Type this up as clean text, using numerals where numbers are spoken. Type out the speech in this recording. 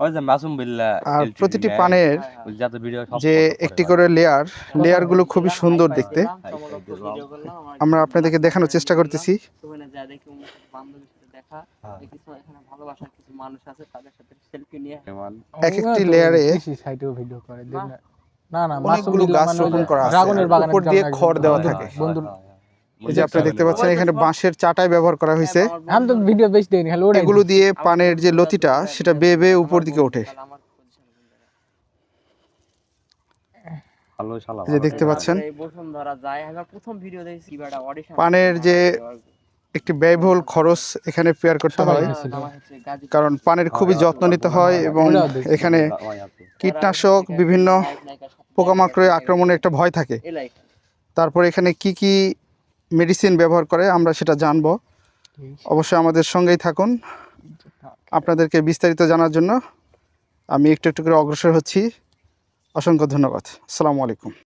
আর প্রতিটি পানের যে একটি করে লেয়ারগুলো খুবই সুন্দর দেখতে। আমরা আপনাদেরকে দেখানোর চেষ্টা করতেছি। এক একটি লেয়ারে অনেকগুলো গাছ রোপণ করা আছে, উপর দিয়ে খড় দেওয়া থাকে। এই যে আপনি দেখতে পাচ্ছেন এখানে বাঁশের চাটাই ব্যবহার করা হয়েছে। এগুলো দিয়ে পানের যে লতিটা সেটা বেয়ে বেয়ে উপর দিকে ওঠে। এই যে দেখতে পাচ্ছেন পানের যে একটি ব্যয়বহুল খরচ এখানে পেয়ার করতে হয়, কারণ পানের খুবই যত্ন নিতে হয় এবং এখানে কীটনাশক বিভিন্ন পোকামাকড়ের আক্রমণের একটা ভয় থাকে। তারপর এখানে কি কি মেডিসিন ব্যবহার করে আমরা সেটা জানবো। অবশ্যই আমাদের সঙ্গেই থাকুন। আপনাদেরকে বিস্তারিত জানার জন্য আমি একটু একটু করে অগ্রসর হচ্ছি। অসংখ্য ধন্যবাদ। আসসালামু আলাইকুম।